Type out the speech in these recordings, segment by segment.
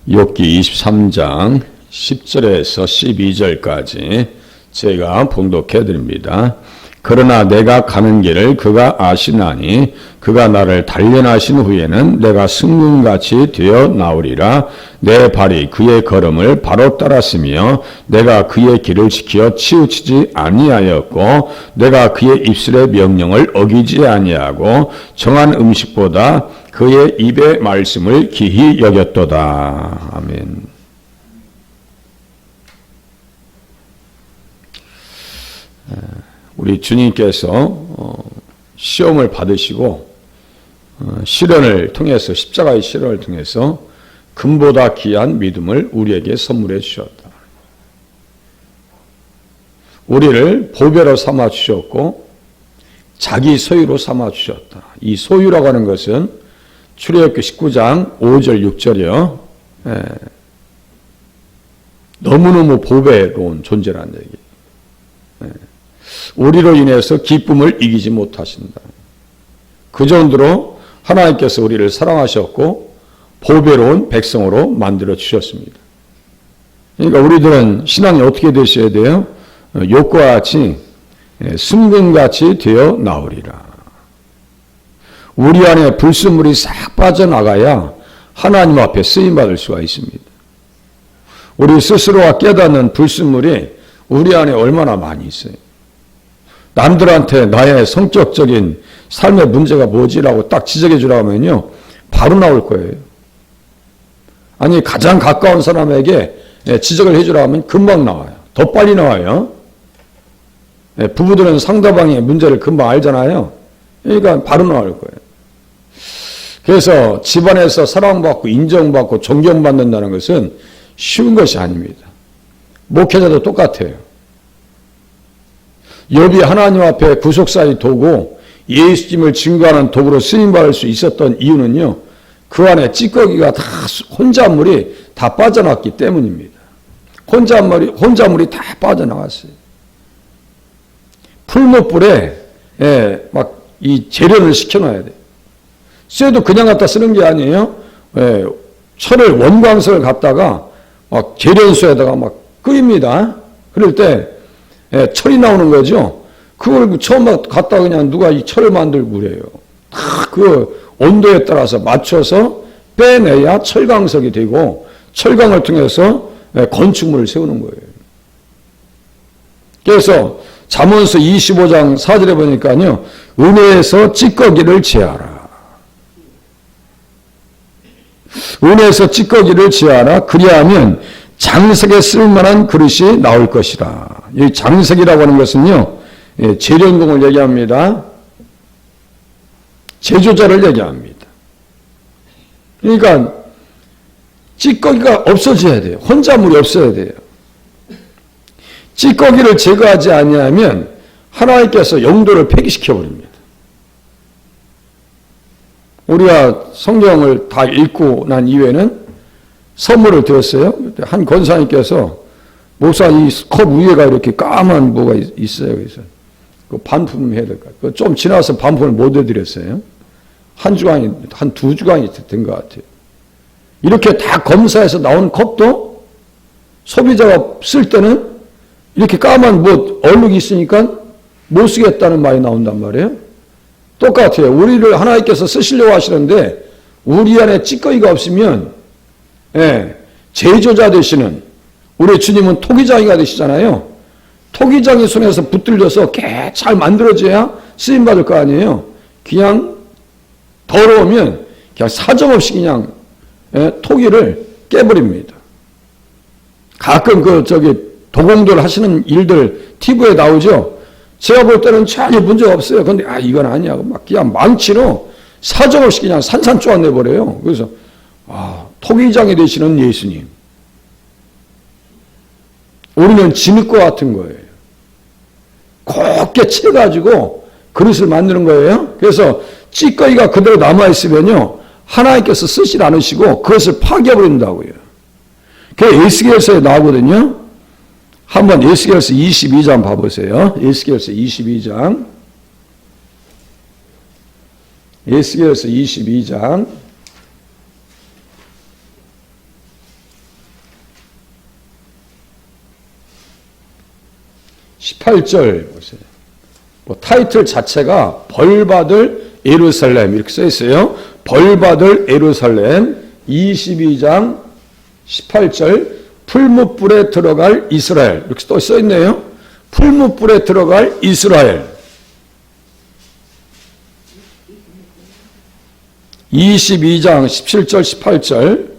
욥기 23장 10절에서 12절까지 제가 봉독해 드립니다. 그러나 내가 가는 길을 그가 아시나니 그가 나를 단련하신 후에는 내가 승금같이 되어 나오리라. 내 발이 그의 걸음을 바로 따랐으며 내가 그의 길을 지켜 치우치지 아니하였고 내가 그의 입술의 명령을 어기지 아니하고 정한 음식보다 그의 입의 말씀을 기히 여겼도다. 아멘. 우리 주님께서 시험을 받으시고 시련을 통해서 십자가의 시련을 통해서 금보다 귀한 믿음을 우리에게 선물해 주셨다. 우리를 보배로 삼아 주셨고 자기 소유로 삼아 주셨다. 이 소유라고 하는 것은 출애굽기 19장 5절 6절이요. 너무너무 보배로운 존재라는 얘기. 우리로 인해서 기쁨을 이기지 못하신다. 그 정도로 하나님께서 우리를 사랑하셨고 보배로운 백성으로 만들어 주셨습니다. 그러니까 우리들은 신앙이 어떻게 되셔야 돼요? 욥과 같이 승금같이 되어 나오리라. 우리 안에 불순물이 싹 빠져나가야 하나님 앞에 쓰임받을 수가 있습니다. 우리 스스로가 깨닫는 불순물이 우리 안에 얼마나 많이 있어요. 남들한테 나의 성격적인 삶의 문제가 뭐지라고 딱 지적해 주라고 하면요, 바로 나올 거예요. 아니, 가장 가까운 사람에게 지적을 해 주라고 하면 금방 나와요. 더 빨리 나와요. 부부들은 상대방의 문제를 금방 알잖아요. 그러니까 바로 나올 거예요. 그래서 집안에서 사랑받고 인정받고 존경받는다는 것은 쉬운 것이 아닙니다. 목회자도 똑같아요. 욥이 하나님 앞에 구속사의 도구, 예수님을 증거하는 도구로 쓰임받을 수 있었던 이유는요, 그 안에 찌꺼기가 다 혼잣물이 다 빠져나왔기 때문입니다. 혼잣물이 다 빠져나왔어요. 풀무불에 막 이 재련을 시켜놔야 돼요. 쇠도 그냥 갖다 쓰는 게 아니에요. 철을 원광석을 갖다가 막 재련소에다가 막 끓입니다. 그럴 때 철이 나오는 거죠. 그걸 처음 갖다 그냥 누가 이 철을 만들고 그래요. 다 그 온도에 따라서 맞춰서 빼내야 철광석이 되고 철광을 통해서 건축물을 세우는 거예요. 그래서 잠언서 25장 4절에 보니까요, 은혜에서 찌꺼기를 제하라. 은혜에서 찌꺼기를 제하라. 그리하면 장색에 쓸만한 그릇이 나올 것이라. 이 장색이라고 하는 것은요, 재련공을 얘기합니다. 제조자를 얘기합니다. 그러니까 찌꺼기가 없어져야 돼요. 혼잣물이 없어야 돼요. 찌꺼기를 제거하지 아니하면 하나님께서 영도를 폐기시켜 버립니다. 우리가 성경을 다 읽고 난 이후에는 선물을 드렸어요. 한 권사님께서 목사 이 컵 위에가 이렇게 까만 뭐가 있어요. 그래서 그 반품 해야 될까? 좀 지나서 반품을 못 해드렸어요. 한 두 주간이 된 것 같아요. 이렇게 다 검사해서 나온 컵도 소비자가 쓸 때는 이렇게 까만 뭐 얼룩이 있으니까 못 쓰겠다는 말이 나온단 말이에요. 똑같아요. 우리를 하나님께서 쓰시려고 하시는데 우리 안에 찌꺼기가 없으면 제조자 되시는 우리 주님은 토기장이가 되시잖아요. 토기장의 손에서 붙들려서 잘 만들어져야 쓰임받을 거 아니에요. 그냥 더러우면 그냥 사정없이 그냥 토기를 깨버립니다. 가끔 도공들 하시는 일들 TV에 나오죠. 제가 볼 때는 전혀 문제가 없어요. 근데 이건 아니야. 막 그냥 망치로 사정없이 그냥 산산조각 내버려요. 그래서 토기장이 되시는 예수님. 우리는 진흙과 같은 거예요. 곱게 채가지고 그릇을 만드는 거예요. 그래서 찌꺼기가 그대로 남아있으면요, 하나님께서 쓰질 않으시고 그것을 파괴해버린다고요. 그게 에스겔서에 나오거든요. 한번 에스겔서 22장 봐보세요. 에스겔서 22장. 에스겔서 22장 18절 보세요. 뭐 타이틀 자체가 벌받을 예루살렘 이렇게 써 있어요. 벌받을 예루살렘 22장 18절 풀무불에 들어갈 이스라엘 이렇게 또 써 있네요. 풀무불에 들어갈 이스라엘 22장 17절 18절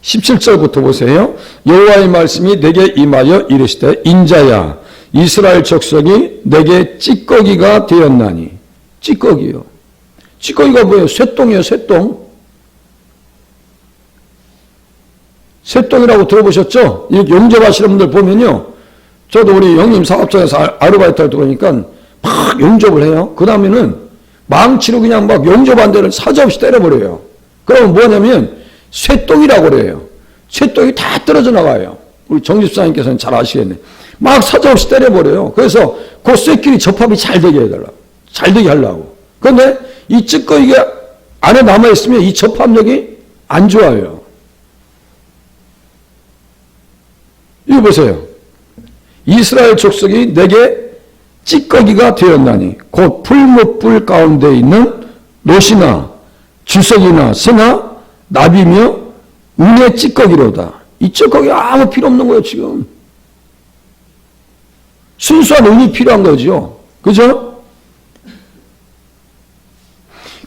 17절부터 보세요. 여호와의 말씀이 내게 임하여 이르시되 인자야 이스라엘 족속이 내게 찌꺼기가 되었나니. 찌꺼기요. 찌꺼기가 뭐예요? 쇠똥이에요. 쇠똥. 쇠똥이라고 들어보셨죠? 용접하시는 분들 보면요. 저도 우리 영림 사업장에서 아르바이트를 들어오니까 막 용접을 해요. 그 다음에는 망치로 그냥 막 용접한 데를 사정없이 때려버려요. 그러면 뭐냐면 쇠똥이라고 그래요. 쇠똥이 다 떨어져 나가요. 우리 정집사님께서는 잘 아시겠네. 막 사정없이 때려버려요. 그래서 그 쇠끼리 접합이 잘 되게 해달라고. 잘 되게 하려고. 그런데 이 찌꺼기가 안에 남아있으면 이 접합력이 안 좋아요. 이거 보세요. 이스라엘 족속이 내게 찌꺼기가 되었나니 곧 풀무불 가운데 있는 노시나 주석이나 새나 나비며 은의 찌꺼기로다. 이 찌꺼기 아무 필요 없는 거예요. 지금 순수한 은이 필요한 거죠. 그죠?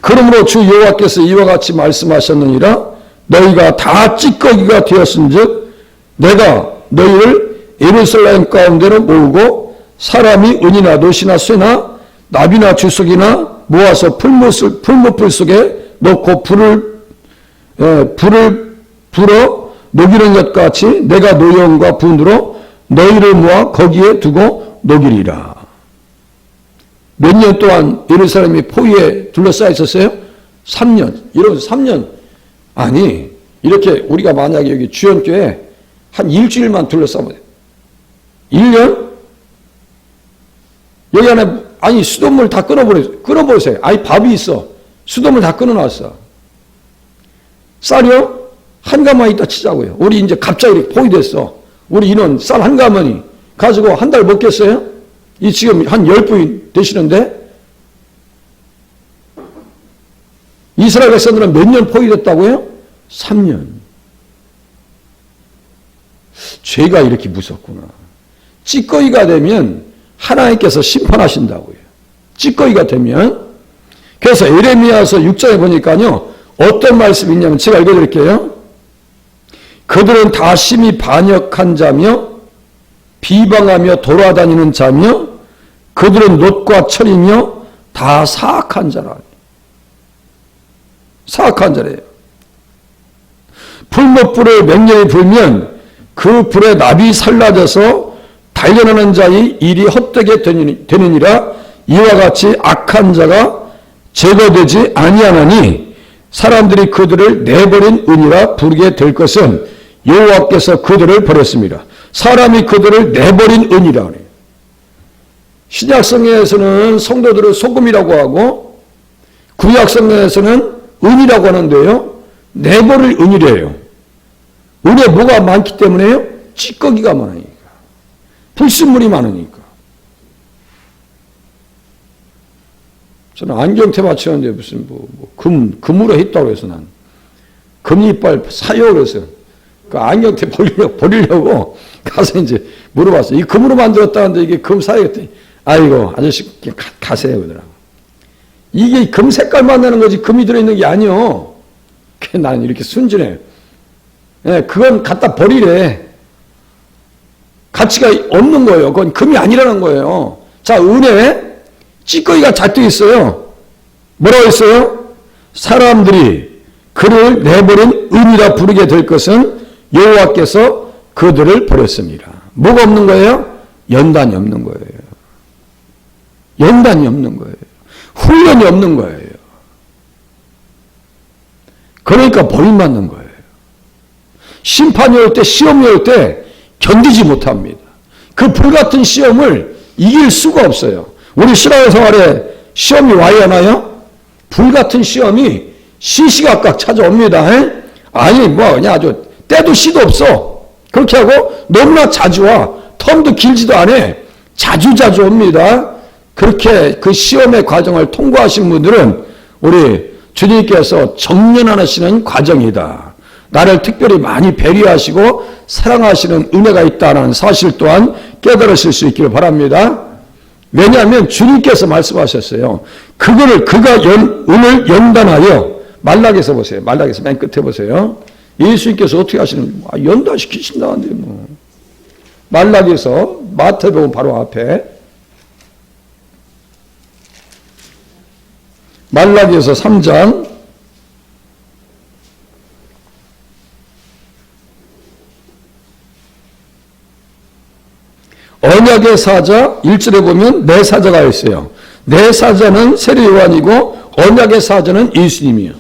그러므로 주 여호와께서 이와 같이 말씀하셨느니라 너희가 다 찌꺼기가 되었은즉 내가 너희를 예루살렘 가운데로 모으고 사람이 은이나 노시나 쇠나 나비나 주석이나 모아서 풀무불 속에 넣고 불을 불어 녹이는 것 같이 내가 노여움과 분으로 너희를 모아 거기에 두고 녹이리라. 몇 년 동안 예루살렘이 포위에 둘러싸여 있었어요? 3년. 이러면서 3년. 아니 이렇게 우리가 만약에 여기 주연교회 한 일주일만 둘러싸면 1년? 여기 안에 아니 수돗물 다 끊어버리세요. 아니 밥이 있어. 수돗물 다 끊어놨어. 쌀이요? 한 가마니 있다 치자고요. 우리 이제 갑자기 이렇게 포위됐어. 우리 인원 쌀 한 가마니 가지고 한 달 먹겠어요? 이 지금 한 10분이 되시는데 이스라엘 백성들은 몇 년 포위됐다고요? 3년. 죄가 이렇게 무섭구나. 찌꺼기가 되면 하나님께서 심판하신다고요. 찌꺼기가 되면. 그래서 에레미야서 6장에 보니까요. 어떤 말씀이 있냐면 제가 읽어드릴게요. 그들은 다 심히 반역한 자며 비방하며 돌아다니는 자며 그들은 놋과 철이며 다 사악한 자라. 사악한 자래요. 풀무불을 맹렬히 불면 그 불에 납이 살라져서 단련하는 자의 일이 헛되게 되느니라. 이와 같이 악한 자가 제거되지 아니하나니 사람들이 그들을 내버린 은이라 부르게 될 것은 여호와께서 그들을 버렸습니다. 사람이 그들을 내버린 은이라 그래요. 신약성경에서는 성도들을 소금이라고 하고 구약성경에서는 은이라고 하는데요. 내버릴 은이래요. 은에 뭐가 많기 때문에요? 찌꺼기가 많으니까. 불순물이 많으니까. 저는 안경테 맞추는데 무슨 금으로 했다고 해서 난 금이빨 사요 그래서 그 안경테 버리려고 가서 이제 물어봤어요. 이 금으로 만들었다는데 이게 금 사야겠대. 아이고 아저씨 가세요 그러더라고. 이게 금 색깔만 나는 거지 금이 들어있는 게 아니요. 나는 이렇게 순진해. 예, 그건 갖다 버리래. 가치가 없는 거예요. 그건 금이 아니라는 거예요. 자, 은에 찌꺼기가 잔뜩 있어요. 뭐라고 했어요? 사람들이 그를 내버린 은이라 부르게 될 것은 여호와께서 그들을 버렸습니다. 뭐가 없는 거예요? 연단이 없는 거예요. 연단이 없는 거예요. 훈련이 없는 거예요. 그러니까 버림받는 거예요. 심판이 올 때, 시험이 올 때 견디지 못합니다. 그 불같은 시험을 이길 수가 없어요. 우리 신앙생활에 시험이 와야 하나요? 불같은 시험이 시시각각 찾아옵니다. 아니 뭐 그냥 아주 때도 시도 없어. 그렇게 하고 너무나 자주 와. 텀도 길지도 않아. 자주 옵니다. 그렇게 그 시험의 과정을 통과하신 분들은 우리 주님께서 정련하시는 과정이다. 나를 특별히 많이 배려하시고 사랑하시는 은혜가 있다는 사실 또한 깨달으실 수 있기를 바랍니다. 왜냐하면 주님께서 말씀하셨어요. 그가 은을 연단하여, 말라기서 보세요. 말라기서 맨 끝에 보세요. 예수님께서 어떻게 하시는, 연단시키신다는데 뭐. 말라기서 마태복음 바로 앞에 말라기서 3장 '언약의 사자' 1절에 보면 내 사자가 있어요. 내 사자는 세례 요한이고 언약의 사자는 예수님이에요.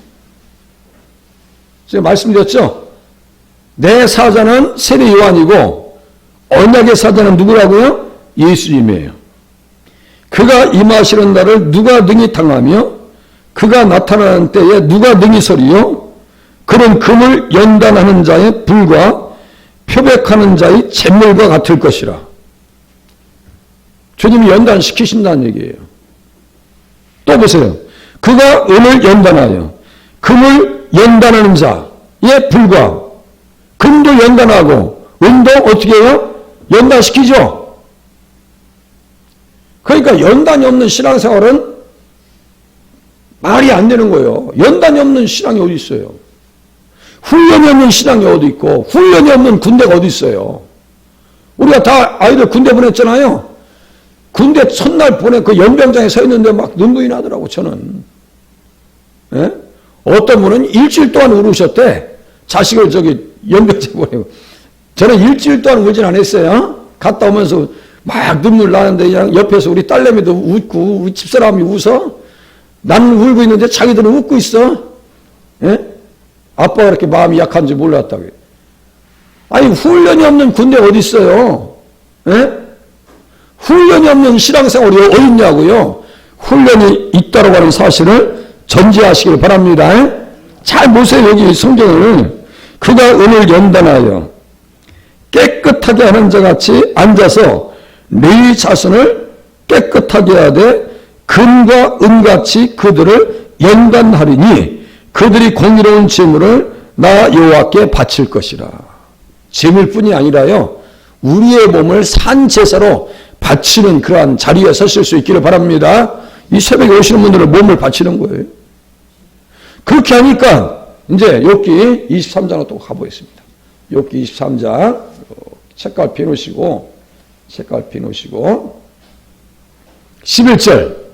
제가 말씀드렸죠? 내 사자는 세례 요한이고 언약의 사자는 누구라고요? 예수님이에요. 그가 임하시는 날을 누가 능히 당하며 그가 나타나는 때에 누가 능히 서리요? 그는 금을 연단하는 자의 불과 표백하는 자의 잿물과 같을 것이라. 주님이 연단시키신다는 얘기예요. 또 보세요. 그가 은을 연단하여 금을 연단하는 자의 불과, 금도 연단하고 은도 어떻게 해요? 연단시키죠. 그러니까 연단이 없는 신앙생활은 말이 안 되는 거예요. 연단이 없는 신앙이 어디 있어요? 훈련이 없는 신앙이 어디 있고 훈련이 없는 군대가 어디 있어요? 우리가 다 아이들 군대 보냈잖아요. 군대 첫날 보내 그 연병장에 서 있는데 막 눈물이 나더라고. 저는. 예? 어떤 분은 일주일 동안 울으셨대. 자식을 연병장에 보내고. 저는 일주일 동안 울진 않았어요. 갔다 오면서 막 눈물 나는데 그냥 옆에서 우리 딸내미도 웃고 우리 집사람이 웃어. 나는 울고 있는데 자기들은 웃고 있어. 예? 아빠가 그렇게 마음이 약한지 몰랐다고요. 아니 훈련이 없는 군대 어디 있어요? 예? 훈련이 없는 신앙생활이 어디 있냐고요. 훈련이 있다고 하는 사실을 전제하시길 바랍니다. 잘 보세요. 여기 성경을. 그가 은을 연단하여 깨끗하게 하는 자같이 앉아서 네 자손을 깨끗하게 하되 금과 은같이 그들을 연단하리니 그들이 공의로운 제물을 나 여호와께 바칠 것이라. 제물뿐이 아니라요. 우리의 몸을 산 제사로 바치는 그러한 자리에 서실 수 있기를 바랍니다. 이 새벽에 오시는 분들은 몸을 바치는 거예요. 그렇게 하니까 이제 욥기 23장으로 또 가보겠습니다. 욥기 23장 책갈 펴놓으시고 11절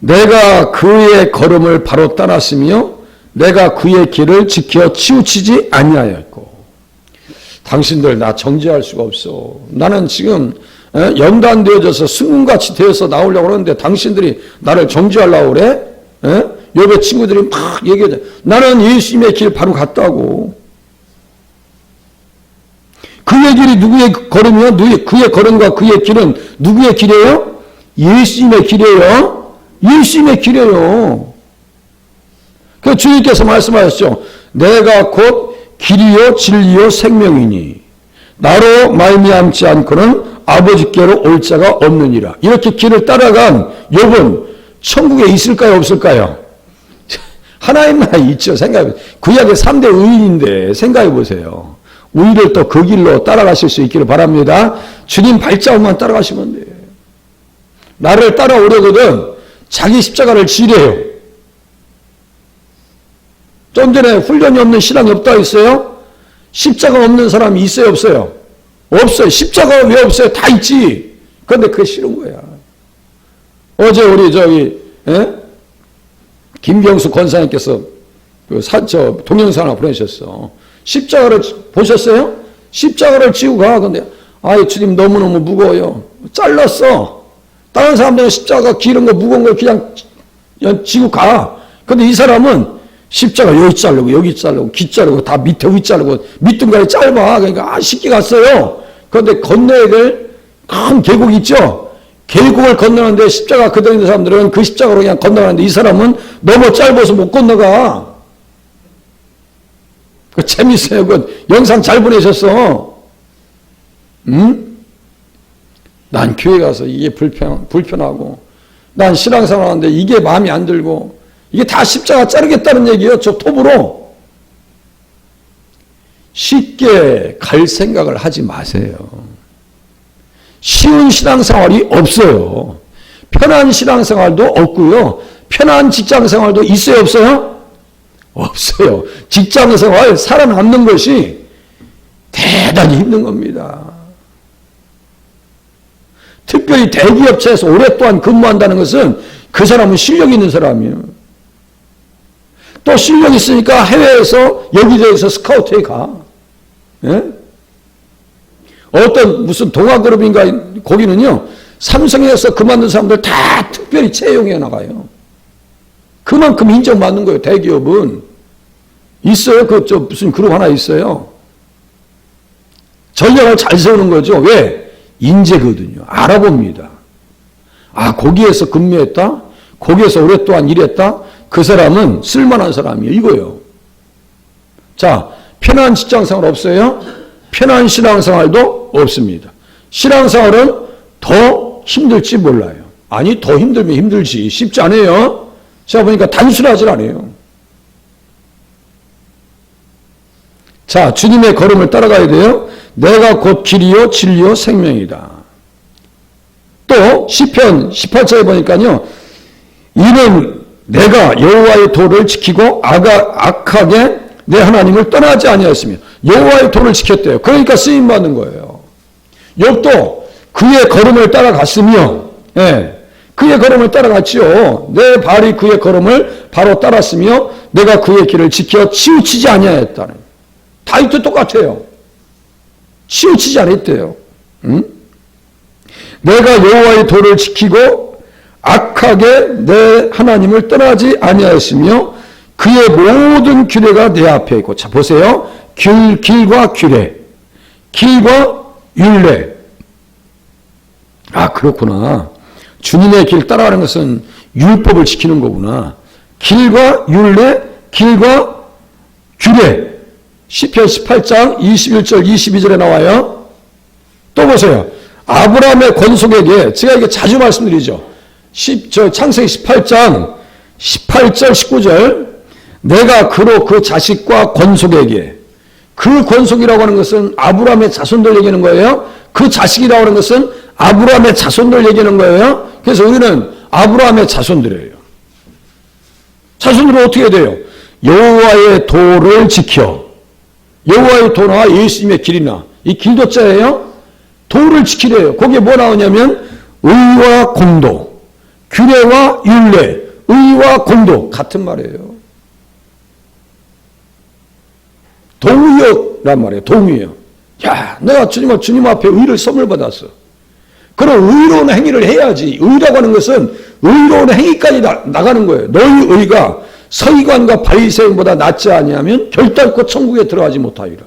내가 그의 걸음을 바로 따랐으며 내가 그의 길을 지켜 치우치지 아니하였고. 당신들 나 정죄할 수가 없어. 나는 지금 연단되어져서 승군같이 되어서 나오려고 하는데 당신들이 나를 정죄하려고 그래? 욥의 친구들이 막 얘기하죠. 나는 예수님의 길 바로 갔다고. 그의 길이 누구의 걸음이요? 그의 걸음과 그의 길은 누구의 길이에요? 예수님의 길이에요. 예수님의 길이에요. 그 주님께서 말씀하셨죠. 내가 곧 길이요 진리요 생명이니 나로 말미암지 않고는 아버지께로 올 자가 없느니라. 이렇게 길을 따라간 욥은 천국에 있을까요? 없을까요? 하나님만 있죠. 생각해 보세요. 구약의 3대 의인인데 생각해 보세요. 우리를 또 그 길로 따라가실 수 있기를 바랍니다. 주님 발자국만 따라가시면 돼요. 나를 따라오려거든 자기 십자가를 지래요. 좀 전에 훈련이 없는 신앙이 없다 했어요? 십자가 없는 사람이 있어요? 없어요? 없어요. 십자가가 왜 없어요? 다 있지. 그런데 그게 싫은 거야. 어제 우리 김경수 권사님께서 동영상 하나 보내셨어. 십자가를 보셨어요? 십자가를 지고 가. 근데 주님 너무너무 무거워요. 잘랐어. 다른 사람들은 십자가 기른 거 무거운 걸 그냥 지고 가. 근데 이 사람은 십자가 여기 자르고 여기 자르고 귀 자르고 다 밑에 위 자르고 밑둥가리 짧아. 그러니까 쉽게 갔어요. 그런데 건너야 될 큰 계곡 있죠. 계곡을 건너는데 십자가 그대로 있는 사람들은 그 십자가로 그냥 건너가는데 이 사람은 너무 짧아서 못 건너가. 그 재밌어요. 그 영상 잘 보내셨어. 응? 난 교회 가서 이게 불편하고, 난 신앙생활 하는데 이게 마음에 안 들고, 이게 다 십자가 자르겠다는 얘기예요. 저 톱으로. 쉽게 갈 생각을 하지 마세요. 쉬운 신앙생활이 없어요. 편한 신앙생활도 없고요. 편한 직장생활도 있어요, 없어요? 없어요. 직장생활 살아남는 것이 대단히 힘든 겁니다. 특별히 대기업체에서 오랫동안 근무한다는 것은 그 사람은 실력이 있는 사람이에요. 또 실력이 있으니까 해외에서 여기저기서 스카우트에 가. 예? 어떤 무슨 동아그룹인가 거기는요, 삼성에서 그만둔 사람들 다 특별히 채용해 나가요. 그만큼 인정받는 거예요. 대기업은 있어요. 무슨 그룹 하나 있어요. 전략을 잘 세우는 거죠. 왜? 인재거든요. 알아봅니다. 아, 거기에서 근무했다? 거기에서 오랫동안 일했다? 그 사람은 쓸만한 사람이에요. 이거요. 자, 편한 직장생활 없어요? 편한 신앙생활도 없습니다. 신앙생활은 더 힘들지 몰라요. 아니, 더 힘들면 힘들지. 쉽지 않아요. 제가 보니까 단순하지 않아요. 자, 주님의 걸음을 따라가야 돼요. 내가 곧 길이요 진리요 생명이다. 또 시편 18절에 보니까요. 이는 내가 여호와의 도를 지키고 악하게 내 하나님을 떠나지 아니하였으며 여호와의 도를 지켰대요. 그러니까 쓰임 받는 거예요. 욥도 그의 걸음을 따라갔으며, 예, 그의 걸음을 따라갔지요. 내 발이 그의 걸음을 바로 따랐으며 내가 그의 길을 지켜 치우치지 아니하였다는. 다윗도 똑같아요. 치우치지 않았대요. 응? 내가 여호와의 도를 지키고 악하게 내 하나님을 떠나지 아니하였으며 그의 모든 규례가 내 앞에 있고. 자, 보세요. 길과 규례, 길과 율례. 아, 그렇구나. 주님의 길 따라가는 것은 율법을 지키는 거구나. 길과 율례, 길과 규례. 시편 18장 21절 22절에 나와요. 또 보세요. 아브라함의 권속에게, 제가 이게 자주 말씀드리죠. 창세기 18장 18절 19절, 내가 그로 그 자식과 권속에게, 그 권속이라고 하는 것은 아브라함의 자손들 얘기하는 거예요. 그 자식이라고 하는 것은 아브라함의 자손들 얘기하는 거예요. 그래서 우리는 아브라함의 자손들이에요. 자손들은 어떻게 돼요? 여호와의 도를 지켜. 여호와의 도나 예수님의 길이나, 이 길도자예요. 도를 지키래요. 거기에 뭐 나오냐면 의와 공도, 규례와 율례, 의와 공도 같은 말이에요. 동의역란 말이에요. 동의역. 야, 내가 주님 앞에 의를 선물 받았어. 그럼 의로운 행위를 해야지. 의라고 하는 것은 의로운 행위까지 나가는 거예요. 너희 의가 서기관과 바리새인보다 낫지 아니하면 결단코 천국에 들어가지 못하리라.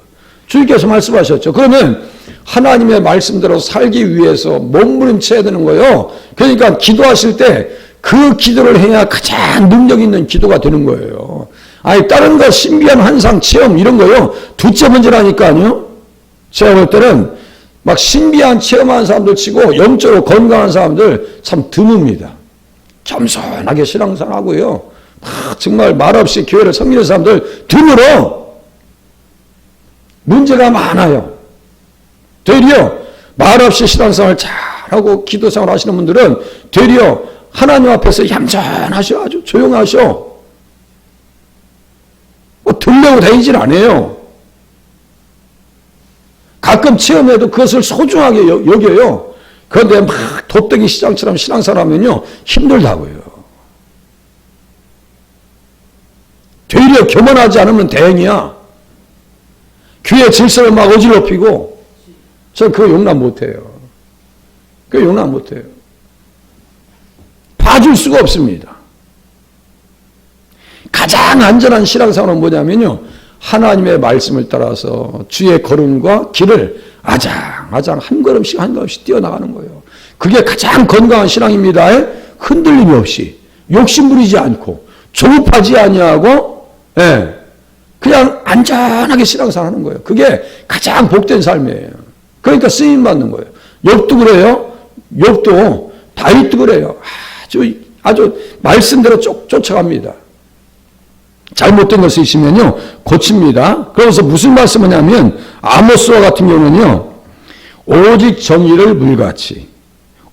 주님께서 말씀하셨죠. 그러면 하나님의 말씀대로 살기 위해서 몸부림쳐야 되는 거예요. 그러니까 기도하실 때 그 기도를 해야 가장 능력 있는 기도가 되는 거예요. 아니, 다른 거 신비한 환상 체험 이런 거요. 둘째 문제라니까요. 제가 볼 때는 막 신비한 체험하는 사람들 치고 영적으로 건강한 사람들 참 드뭅니다. 겸손하게 신앙생활 하고요. 정말 말없이 교회를 섬기는 사람들 드물어. 문제가 많아요. 되려 말없이 신앙생활 잘하고 기도생활 하시는 분들은 되려 하나님 앞에서 얌전하셔. 아주 조용하셔. 뭐 들려고 다니질 않아요. 가끔 체험해도 그것을 소중하게 여겨요. 그런데 막 돗대기 시장처럼 신앙생활 하면요 힘들다고요. 되려 겸손하지 않으면 대행이야. 교회 질서를 막 어지럽히고. 저 그거 용납 못해요. 그거 용납 못해요. 봐줄 수가 없습니다. 가장 안전한 신앙생활은 뭐냐면요, 하나님의 말씀을 따라서 주의 걸음과 길을 아장아장 한 걸음씩 한 걸음씩 뛰어나가는 거예요. 그게 가장 건강한 신앙입니다. 흔들림이 없이, 욕심 부리지 않고, 조급하지 아니하고, 예, 그냥 안전하게 신앙생활 하는 거예요. 그게 가장 복된 삶이에요. 그러니까 쓰임 받는 거예요. 욥도 그래요. 욥도 다윗도 그래요. 아주 말씀대로 쫓아갑니다. 잘못된 것이 있으면요 고칩니다. 그래서 무슨 말씀이냐면 아모스와 같은 경우는요 오직 정의를 물같이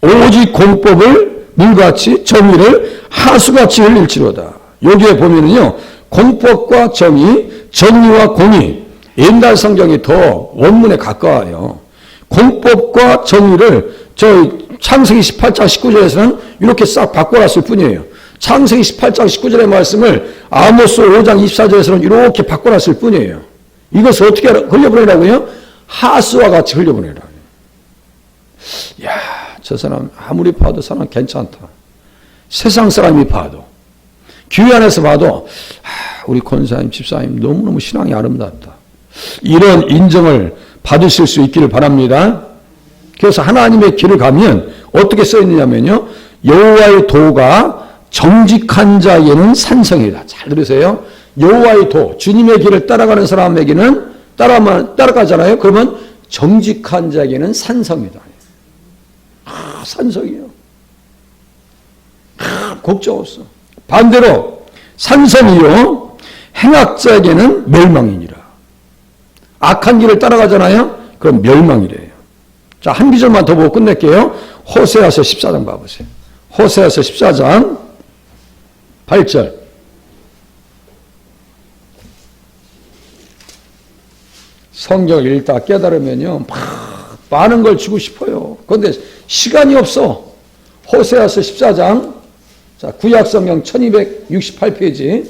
오직 공법을 물같이 정의를 하수같이 흘릴지로다. 여기에 보면은요 공법과 정의와 공의, 옛날 성경이 더 원문에 가까워요. 공법과 정의를 창세기 18장 19절에서는 이렇게 싹 바꿔놨을 뿐이에요. 창세기 18장 19절의 말씀을 아모스 5장 24절에서는 이렇게 바꿔놨을 뿐이에요. 이것을 어떻게 흘려보내라고요? 하수와 같이 흘려보내라. 야, 저 사람 아무리 봐도 사람 괜찮다. 세상 사람이 봐도, 교회 안에서 봐도 우리 권사님, 집사님 너무너무 신앙이 아름답다. 이런 인정을 받으실 수 있기를 바랍니다. 그래서 하나님의 길을 가면 어떻게 써 있느냐면요. 여호와의 도가 정직한 자에게는 산성이다. 잘 들으세요. 여호와의 도, 주님의 길을 따라가는 사람에게는 따라가잖아요. 그러면 정직한 자에게는 산성이다. 산성이요. 걱정 없어. 반대로 산성이요. 행악자에게는 멸망이니라. 악한 길을 따라가잖아요. 그럼 멸망이래요. 자, 한 구절만 더 보고 끝낼게요. 호세아서 14장 봐보세요. 호세아서 14장 8절. 성경을 읽다 깨달으면요, 많은 걸 주고 싶어요. 그런데 시간이 없어. 호세아서 14장, 자, 구약성경 1268페이지,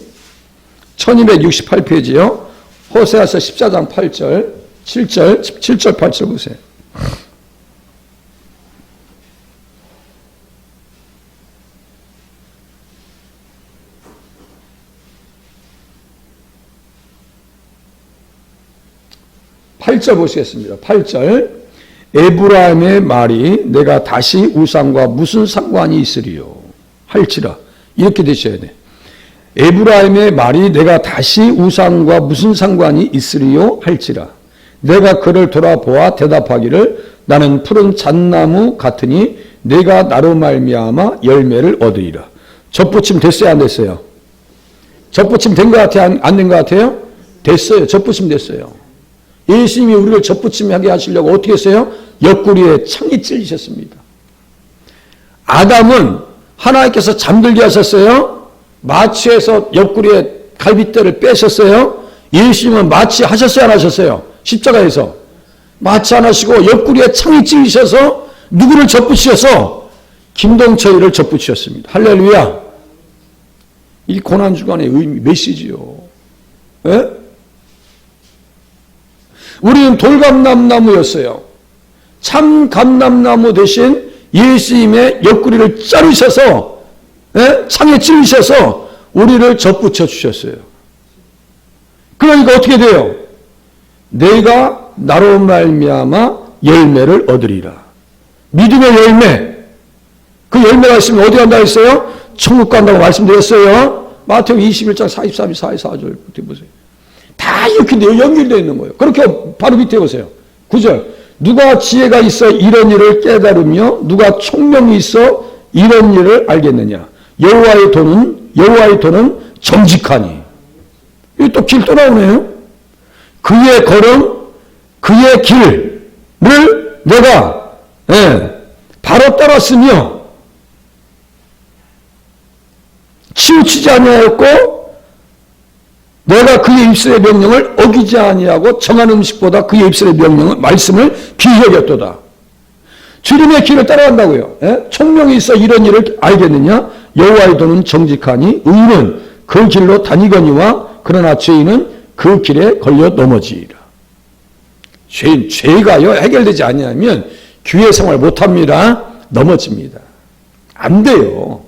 1268페이지요. 호세아서 14장 8절, 7절, 8절 보세요. 팔절 보시겠습니다. 8절. 에브라임의 말이 내가 다시 우상과 무슨 상관이 있으리요? 할지라. 이렇게 되셔야 돼. 에브라임의 말이 내가 다시 우상과 무슨 상관이 있으리요? 할지라. 내가 그를 돌아보아 대답하기를 나는 푸른 잣나무 같으니 내가 나로 말미암아 열매를 얻으리라. 접붙임 됐어요? 안 됐어요? 접붙임 된 것 같아요? 안 된 것 같아요? 됐어요. 접붙임 됐어요. 예수님이 우리를 접붙임하게 하시려고 어떻게 했어요? 옆구리에 창이 찔리셨습니다. 아담은 하나님께서 잠들게 하셨어요? 마취해서 옆구리에 갈빗대를 빼셨어요? 예수님은 마취하셨어요? 안 하셨어요? 십자가에서. 마취 안 하시고 옆구리에 창이 찔리셔서 누구를 접붙이셔서 김동철이를 접붙이셨습니다. 할렐루야. 이 고난주간의 의미, 메시지요. 예? 우리는 돌감람나무였어요. 참 감람나무 대신 예수님의 옆구리를 자르셔서 창에 찔리셔서 우리를 접붙여 주셨어요. 그러니까 어떻게 돼요? 내가 나로 말미암아 열매를 얻으리라. 믿음의 열매. 그 열매가 있으면 어디 간다 했어요? 천국 간다고 말씀드렸어요. 마태복음 21장 43, 44절 보세요. 다 이렇게 연결되어 있는 거예요. 그렇게 바로 밑에 보세요. 9절. 누가 지혜가 있어 이런 일을 깨달으며 누가 총명이 있어 이런 일을 알겠느냐. 여호와의 도는 정직하니. 이게 또 길 또 나오네요. 그의 걸음, 그의 길을 내가 바로 따랐으며 치우치지 아니하였고 내가 그의 입술의 명령을 어기지 아니하고 정한 음식보다 그의 입술의 말씀을 귀히 여겼도다. 주님의 길을 따라간다고요. 총명이 있어 이런 일을 알겠느냐? 여호와의 도는 정직하니 의인은 그 길로 다니거니와 그러나 죄인은 그 길에 걸려 넘어지리라. 죄가요 해결되지 않으면 교회 생활 못합니다. 넘어집니다. 안 돼요.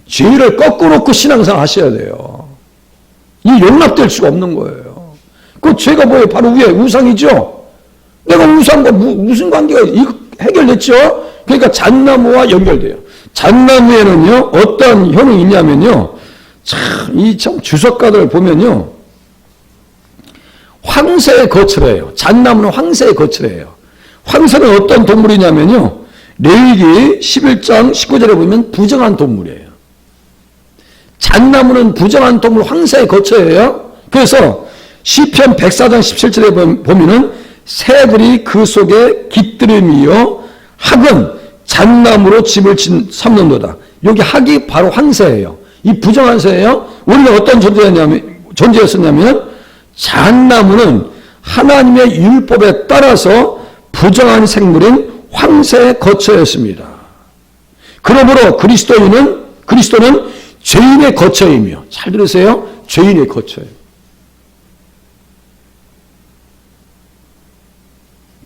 죄를 꺾어 놓고 신앙생활 하셔야 돼요. 이 용납될 수가 없는 거예요. 그 죄가 뭐예요? 바로 위에 우상이죠. 내가 우상과 무슨 관계가 이거 해결됐죠? 그러니까 잣나무와 연결돼요. 잣나무에는요 어떤 효능이 있냐면요, 참 주석가들 보면요 황새의 거처래요. 잣나무는 황새의 거처래요. 황새는 어떤 동물이냐면요. 레위기 11장 19절에 보면 부정한 동물이에요. 잣나무는 부정한 동물 황새의 거처예요. 그래서 시편 104장 17절에 보면은 새들이 그 속에 깃들음이요 학은 잣나무로 집을 삼는도다. 여기 학이 바로 황새예요. 이 부정한 새예요. 우리가 어떤 존재였었냐면 잣나무는 하나님의 율법에 따라서 부정한 생물인 황새의 거처였습니다. 그러므로 그리스도는 죄인의 거처이며, 잘 들으세요. 죄인의 거처예요.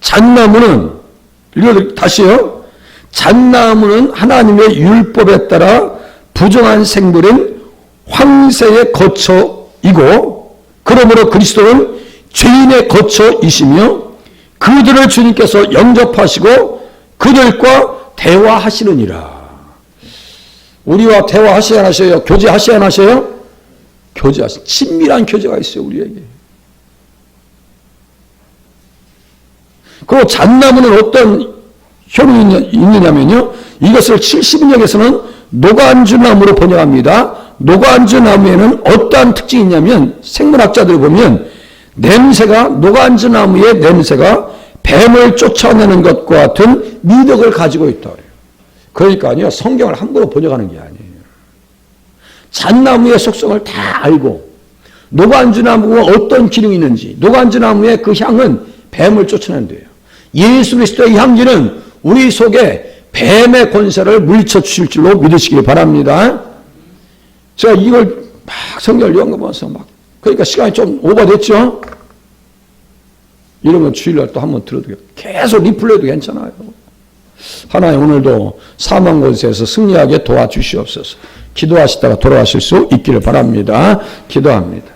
잣나무는, 다시요. 잣나무는 하나님의 율법에 따라 부정한 생물인 황새의 거처이고, 그러므로 그리스도는 죄인의 거처이시며 그들을 주님께서 영접하시고 그들과 대화하시느니라. 우리와 대화하시지 않으셔요? 교제하시지 않으셔요? 교제하시. 친밀한 교제가 있어요, 우리에게. 그리고 잣나무는 어떤 효능이 있느냐면요. 이것을 70인역에서는 노간주나무로 번역합니다. 노간주나무에는 어떠한 특징이 있냐면 생물학자들이 보면 노간주나무의 냄새가 뱀을 쫓아내는 것과 같은 미덕을 가지고 있다 그래요. 그러니까요, 성경을 함부로 번역하는 게 아니에요. 잣나무의 속성을 다 알고 노간주나무가 어떤 기능이 있는지, 노간주나무의 그 향은 뱀을 쫓아낸대요. 예수 그리스도의 향기는 우리 속에 뱀의 권세를 물리쳐 주실 줄로 믿으시길 바랍니다. 제가 이걸 막 성경을 연구하면서 그러니까 시간이 좀 오버됐죠? 이런 건 주일날 또 한번 들어도 계속 리플레이도 괜찮아요. 하나님 오늘도 사망 곳에서 승리하게 도와주시옵소서. 기도하시다가 돌아가실 수 있기를 바랍니다. 기도합니다.